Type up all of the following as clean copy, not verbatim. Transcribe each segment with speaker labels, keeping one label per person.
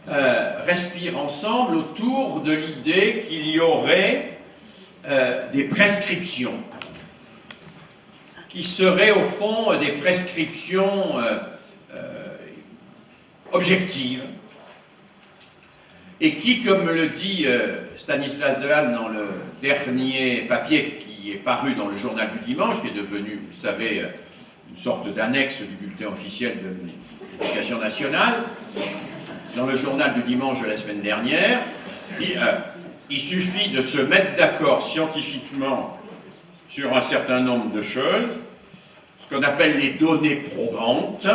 Speaker 1: respirent ensemble autour de l'idée qu'il y aurait des prescriptions qui seraient au fond des prescriptions objectives et qui, comme le dit Stanislas Dehaene dans le dernier papier qui est paru dans le journal du dimanche, qui est devenu, vous savez, une sorte d'annexe du bulletin officiel de l'éducation nationale, dans le journal du dimanche de la semaine dernière, il suffit de se mettre d'accord scientifiquement sur un certain nombre de choses, ce qu'on appelle les données probantes,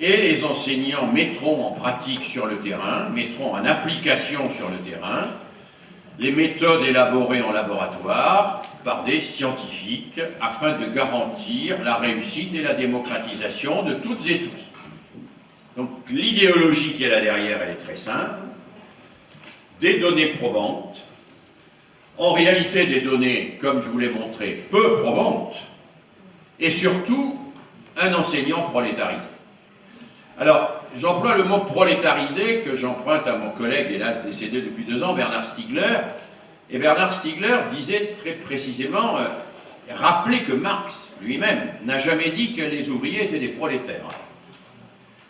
Speaker 1: et les enseignants mettront en pratique sur le terrain, mettront en application sur le terrain, les méthodes élaborées en laboratoire par des scientifiques afin de garantir la réussite et la démocratisation de toutes et tous. Donc l'idéologie qui est là derrière, elle est très simple. Des données probantes, en réalité des données, comme je vous l'ai montré, peu probantes, et surtout un enseignant prolétarisé. Alors, j'emploie le mot prolétarisé que j'emprunte à mon collègue, hélas décédé depuis 2 ans, Bernard Stiegler. Et Bernard Stiegler disait très précisément, rappelez que Marx lui-même n'a jamais dit que les ouvriers étaient des prolétaires.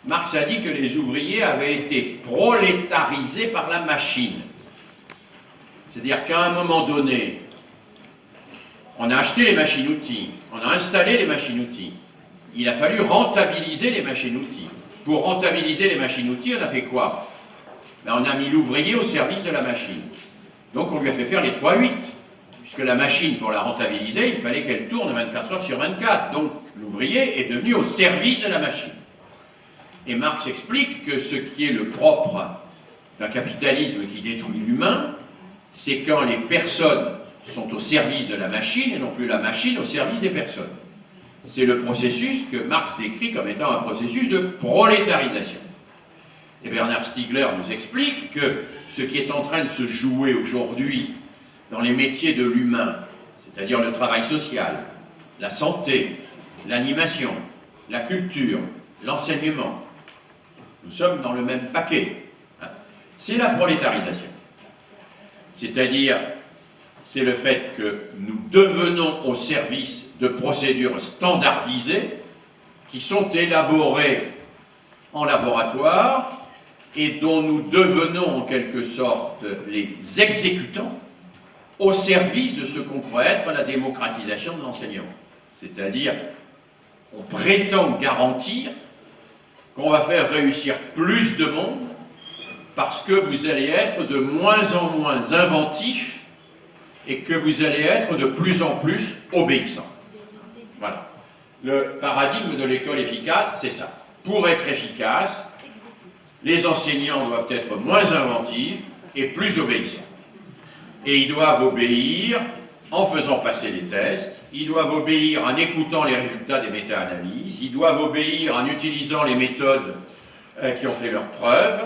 Speaker 1: Marx a dit que les ouvriers avaient été prolétarisés par la machine. C'est-à-dire qu'à un moment donné, on a acheté les machines-outils, on a installé les machines-outils. Il a fallu rentabiliser les machines-outils. Pour rentabiliser les machines-outils, on a fait quoi? Ben, on a mis l'ouvrier au service de la machine. Donc on lui a fait faire les 3-8. Puisque la machine, pour la rentabiliser, il fallait qu'elle tourne 24 heures sur 24. Donc l'ouvrier est devenu au service de la machine. Et Marx explique que ce qui est le propre d'un capitalisme qui détruit l'humain, c'est quand les personnes sont au service de la machine et non plus la machine au service des personnes. C'est le processus que Marx décrit comme étant un processus de prolétarisation. Et Bernard Stiegler nous explique que ce qui est en train de se jouer aujourd'hui dans les métiers de l'humain, c'est-à-dire le travail social, la santé, l'animation, la culture, l'enseignement, nous sommes dans le même paquet. C'est la prolétarisation. C'est-à-dire, c'est le fait que nous devenons au service de procédures standardisées qui sont élaborées en laboratoire et dont nous devenons en quelque sorte les exécutants au service de ce qu'on croit être la démocratisation de l'enseignement. C'est-à-dire, on prétend garantir qu'on va faire réussir plus de monde parce que vous allez être de moins en moins inventif et que vous allez être de plus en plus obéissant. Voilà. Le paradigme de l'école efficace, c'est ça. Pour être efficace, les enseignants doivent être moins inventifs et plus obéissants. Et ils doivent obéir en faisant passer les tests, ils doivent obéir en écoutant les résultats des méta-analyses, ils doivent obéir en utilisant les méthodes qui ont fait leurs preuves,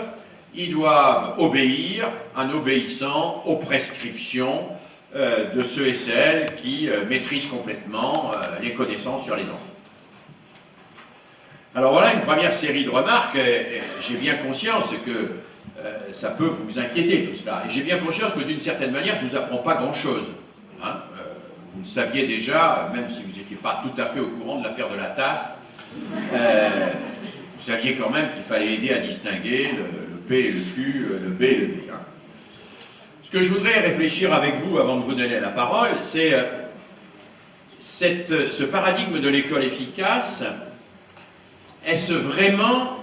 Speaker 1: ils doivent obéir en obéissant aux prescriptions de ceux et celles qui maîtrisent complètement les connaissances sur les enfants. Alors voilà une première série de remarques. J'ai bien conscience que ça peut vous inquiéter tout cela. Et j'ai bien conscience que d'une certaine manière, je ne vous apprends pas grand-chose. Hein, vous le saviez déjà, même si vous n'étiez pas tout à fait au courant de l'affaire de la tasse, vous saviez quand même qu'il fallait aider à distinguer le P et le Q, le B et le D. Hein. Ce que je voudrais réfléchir avec vous avant de vous donner la parole, c'est ce paradigme de l'école efficace. Est-ce vraiment,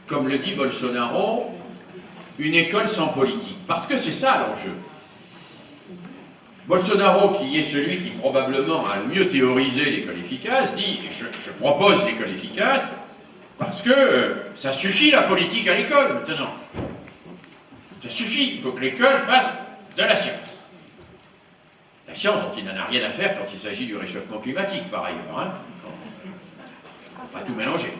Speaker 1: comme le dit Bolsonaro, une école sans politique? Parce que c'est ça l'enjeu. Bolsonaro, qui est celui qui probablement a le mieux théorisé l'école efficace, dit « je propose l'école efficace parce que ça suffit la politique à l'école maintenant. Ça suffit, il faut que l'école fasse de la science. » La science dont il n'en a rien à faire quand il s'agit du réchauffement climatique, par ailleurs. Hein. Enfin, tout mélanger.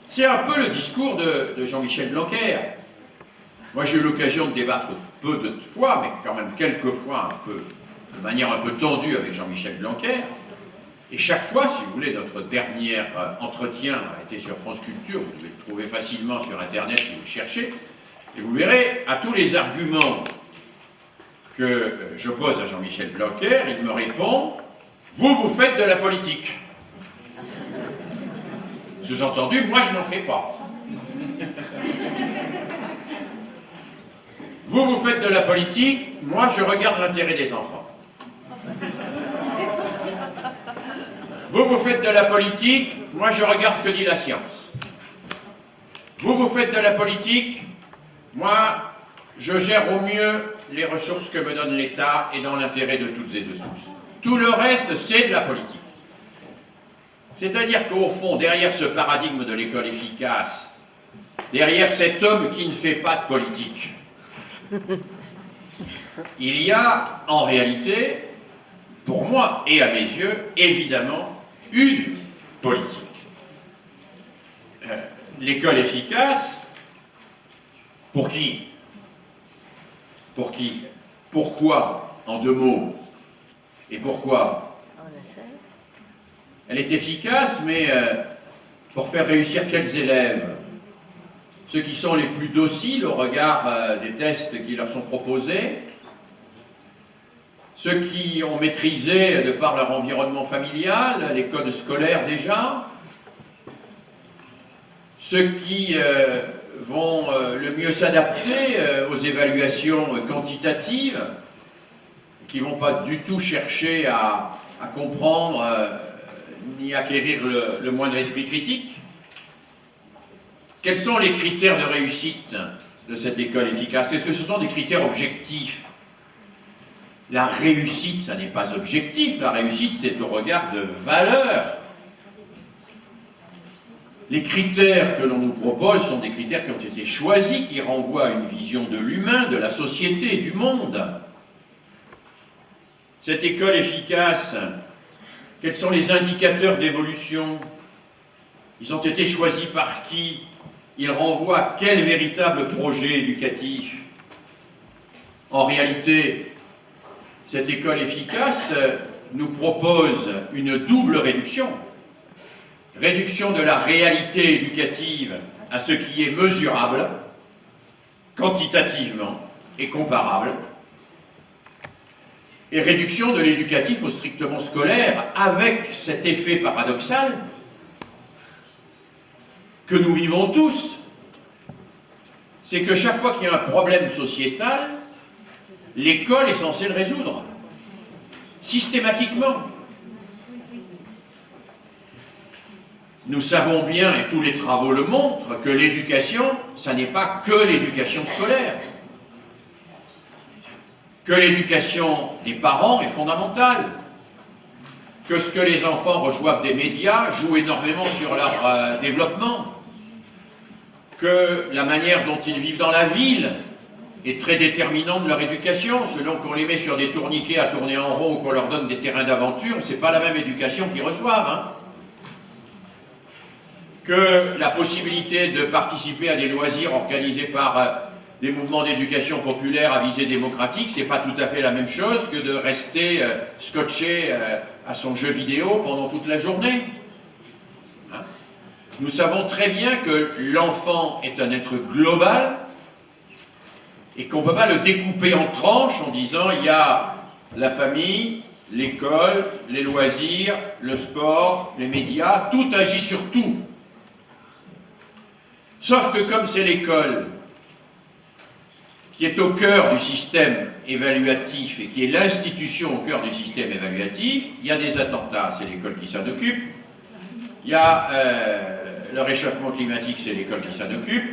Speaker 1: C'est un peu le discours de Jean-Michel Blanquer. Moi, j'ai eu l'occasion de débattre peu de fois, mais quand même quelques fois, de manière un peu tendue avec Jean-Michel Blanquer. Et chaque fois, si vous voulez, notre dernier entretien a été sur France Culture, vous devez le trouver facilement sur Internet si vous le cherchez, et vous verrez, à tous les arguments que je pose à Jean-Michel Blanquer, il me répond « Vous faites de la politique ». Sous-entendu, moi je n'en fais pas. Vous faites de la politique, moi je regarde l'intérêt des enfants. Vous faites de la politique, moi je regarde ce que dit la science. Vous faites de la politique, moi je gère au mieux les ressources que me donne l'État et dans l'intérêt de toutes et de tous. Tout le reste, c'est de la politique. C'est-à-dire qu'au fond, derrière ce paradigme de l'école efficace, derrière cet homme qui ne fait pas de politique, il y a en réalité, pour moi et à mes yeux, évidemment, une politique. L'école efficace, pour qui? Pour qui? Pourquoi? En deux mots. Et pourquoi? Elle est efficace, mais pour faire réussir quels élèves? Ceux qui sont les plus dociles au regard des tests qui leur sont proposés, ceux qui ont maîtrisé, de par leur environnement familial, les codes scolaires déjà, ceux qui vont le mieux s'adapter aux évaluations quantitatives, qui ne vont pas du tout chercher à comprendre ni acquérir le moindre esprit critique. Quels sont les critères de réussite de cette école efficace? Est-ce que ce sont des critères objectifs? La réussite, ça n'est pas objectif, la réussite, c'est au regard de valeurs. Les critères que l'on nous propose sont des critères qui ont été choisis, qui renvoient à une vision de l'humain, de la société, du monde. Cette école efficace, quels sont les indicateurs d'évolution? Ils ont été choisis par qui? Ils renvoient à quel véritable projet éducatif? En réalité, cette école efficace nous propose une double réduction. Réduction de la réalité éducative à ce qui est mesurable, quantitativement et comparable, et réduction de l'éducatif au strictement scolaire, avec cet effet paradoxal que nous vivons tous, c'est que chaque fois qu'il y a un problème sociétal, l'école est censée le résoudre, systématiquement. Nous savons bien, et tous les travaux le montrent, que l'éducation, ça n'est pas que l'éducation scolaire. Que l'éducation des parents est fondamentale. Que ce que les enfants reçoivent des médias joue énormément sur leur développement. Que la manière dont ils vivent dans la ville est très déterminante de leur éducation. Selon qu'on les met sur des tourniquets à tourner en rond ou qu'on leur donne des terrains d'aventure, c'est pas la même éducation qu'ils reçoivent, hein. Que la possibilité de participer à des loisirs organisés par des mouvements d'éducation populaire à visée démocratique, c'est pas tout à fait la même chose que de rester scotché à son jeu vidéo pendant toute la journée. Hein? Nous savons très bien que l'enfant est un être global et qu'on ne peut pas le découper en tranches en disant il y a la famille, l'école, les loisirs, le sport, les médias, tout agit sur tout. Sauf que comme c'est l'école qui est au cœur du système évaluatif et qui est l'institution au cœur du système évaluatif, il y a des attentats, c'est l'école qui s'en occupe. Il y a le réchauffement climatique, c'est l'école qui s'en occupe.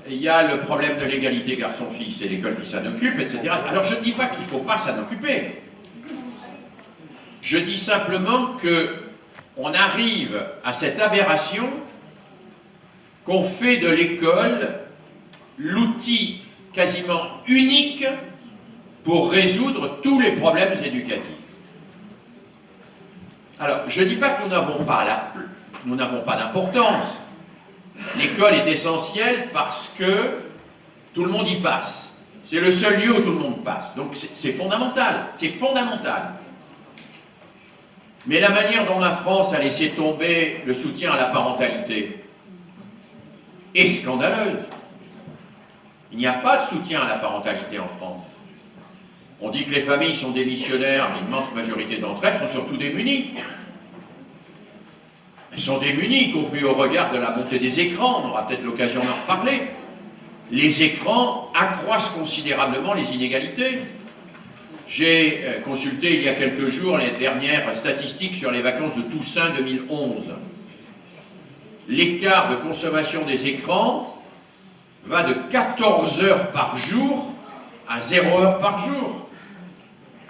Speaker 1: Il y a le problème de l'égalité garçon-fille, c'est l'école qui s'en occupe, etc. Alors je ne dis pas qu'il ne faut pas s'en occuper. Je dis simplement qu'on arrive à cette aberration qu'on fait de l'école l'outil quasiment unique pour résoudre tous les problèmes éducatifs. Alors, je ne dis pas que nous n'avons pas d'importance. L'école est essentielle parce que tout le monde y passe. C'est le seul lieu où tout le monde passe. Donc c'est fondamental, c'est fondamental. Mais la manière dont la France a laissé tomber le soutien à la parentalité est scandaleuse. Il n'y a pas de soutien à la parentalité en France. On dit que les familles sont démissionnaires, l'immense majorité d'entre elles sont surtout démunies. Elles sont démunies, y compris au regard de la montée des écrans, on aura peut-être l'occasion d'en reparler. Les écrans accroissent considérablement les inégalités. J'ai consulté il y a quelques jours les dernières statistiques sur les vacances de Toussaint 2011. L'écart de consommation des écrans va de 14 heures par jour à 0 heure par jour.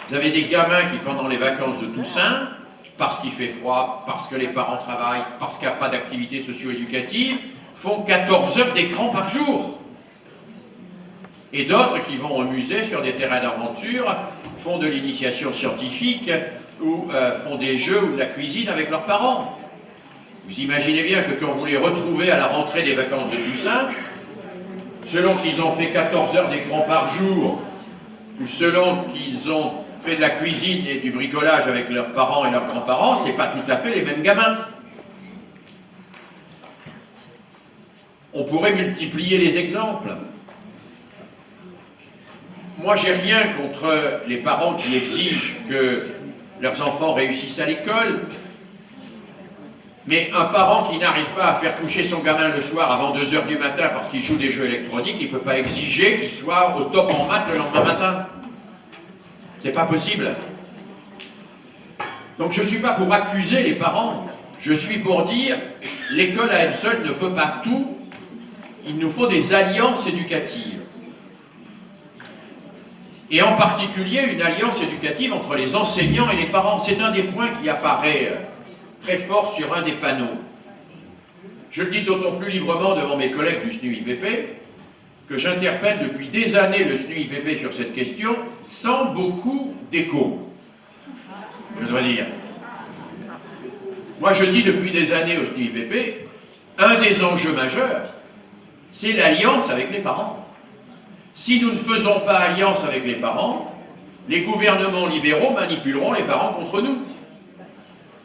Speaker 1: Vous avez des gamins qui, pendant les vacances de Toussaint, parce qu'il fait froid, parce que les parents travaillent, parce qu'il n'y a pas d'activité socio-éducative, font 14 heures d'écran par jour. Et d'autres qui vont au musée sur des terrains d'aventure, font de l'initiation scientifique ou font des jeux ou de la cuisine avec leurs parents. Vous imaginez bien que quand vous les retrouvez à la rentrée des vacances de Toussaint, selon qu'ils ont fait 14 heures d'écran par jour, ou selon qu'ils ont fait de la cuisine et du bricolage avec leurs parents et leurs grands-parents, c'est pas tout à fait les mêmes gamins. On pourrait multiplier les exemples. Moi, j'ai rien contre les parents qui exigent que leurs enfants réussissent à l'école, mais un parent qui n'arrive pas à faire coucher son gamin le soir avant 2 heures du matin parce qu'il joue des jeux électroniques, il ne peut pas exiger qu'il soit au top en maths le lendemain matin. C'est pas possible. Donc je ne suis pas pour accuser les parents, je suis pour dire l'école à elle seule ne peut pas tout, il nous faut des alliances éducatives. Et en particulier une alliance éducative entre les enseignants et les parents. C'est un des points qui apparaît très fort sur un des panneaux. Je le dis d'autant plus librement devant mes collègues du SNUIPP que j'interpelle depuis des années le SNUIPP sur cette question sans beaucoup d'écho, je dois dire. Moi je dis depuis des années au SNUIPP, un des enjeux majeurs, c'est l'alliance avec les parents. Si nous ne faisons pas alliance avec les parents, les gouvernements libéraux manipuleront les parents contre nous.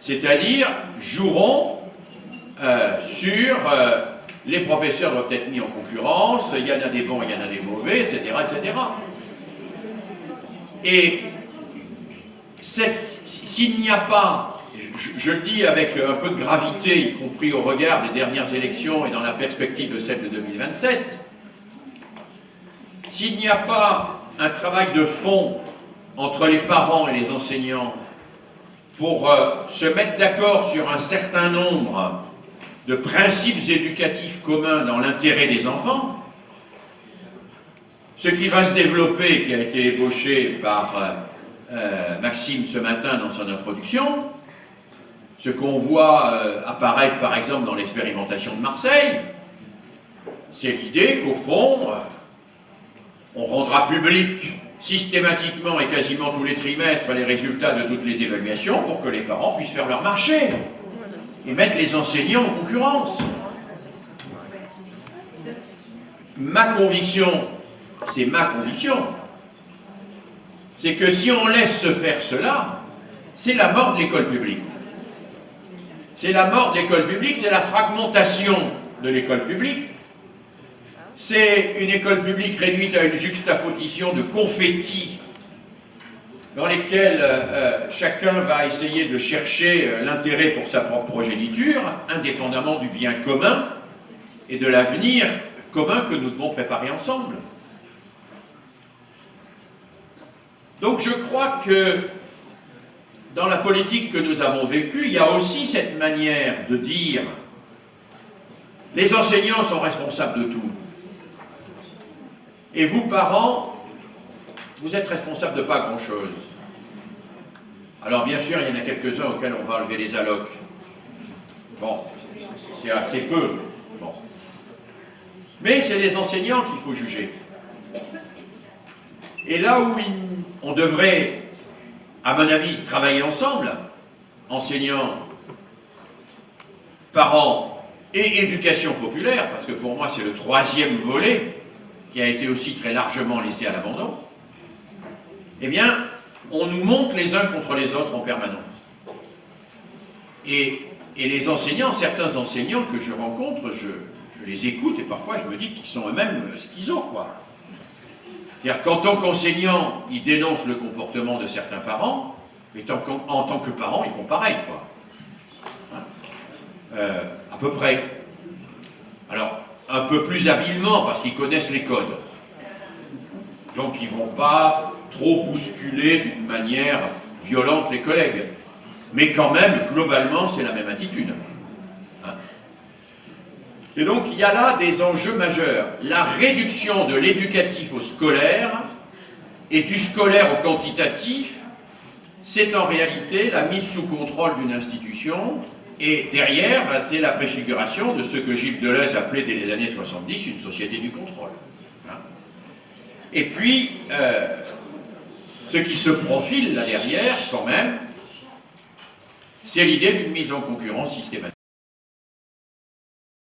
Speaker 1: C'est-à-dire joueront sur les professeurs doivent être mis en concurrence, il y en a des bons, il y en a des mauvais, etc. etc. Et s'il n'y a pas, je le dis avec un peu de gravité, y compris au regard des dernières élections et dans la perspective de celle de 2027, s'il n'y a pas un travail de fond entre les parents et les enseignants pour se mettre d'accord sur un certain nombre de principes éducatifs communs dans l'intérêt des enfants, ce qui va se développer, qui a été ébauché par Maxime ce matin dans son introduction, ce qu'on voit apparaître par exemple dans l'expérimentation de Marseille, c'est l'idée qu'au fond, on rendra public systématiquement et quasiment tous les trimestres les résultats de toutes les évaluations pour que les parents puissent faire leur marché et mettre les enseignants en concurrence. Ma conviction, c'est ma conviction, c'est que si on laisse se faire cela, c'est la mort de l'école publique. C'est la mort de l'école publique, c'est la fragmentation de l'école publique. C'est une école publique réduite à une juxtaposition de confettis dans lesquels chacun va essayer de chercher l'intérêt pour sa propre progéniture, indépendamment du bien commun et de l'avenir commun que nous devons préparer ensemble. Donc je crois que dans la politique que nous avons vécue, il y a aussi cette manière de dire les enseignants sont responsables de tout. Et vous, parents, vous êtes responsables de pas grand-chose. Alors bien sûr, il y en a quelques-uns auxquels on va enlever les allocs. Bon, c'est assez peu. Bon. Mais c'est les enseignants qu'il faut juger. Et là où on devrait, à mon avis, travailler ensemble, enseignants, parents et éducation populaire, parce que pour moi c'est le troisième volet, qui a été aussi très largement laissé à l'abandon, eh bien, on nous monte les uns contre les autres en permanence. Et les enseignants, certains enseignants que je rencontre, je les écoute et parfois je me dis qu'ils sont eux-mêmes schizos, quoi. C'est-à-dire qu'en tant qu'enseignants, ils dénoncent le comportement de certains parents, mais en tant que parents, ils font pareil, quoi. Hein, à peu près. Alors, un peu plus habilement, parce qu'ils connaissent les codes. Donc, ils ne vont pas trop bousculer d'une manière violente les collègues. Mais quand même, globalement, c'est la même attitude. Hein. Et donc, il y a là des enjeux majeurs. La réduction de l'éducatif au scolaire et du scolaire au quantitatif, c'est en réalité la mise sous contrôle d'une institution. Et derrière, c'est la préfiguration de ce que Gilles Deleuze appelait dès les années 70 une société du contrôle. Hein. Et puis, ce qui se profile là derrière, quand même, c'est l'idée d'une mise en concurrence systématique.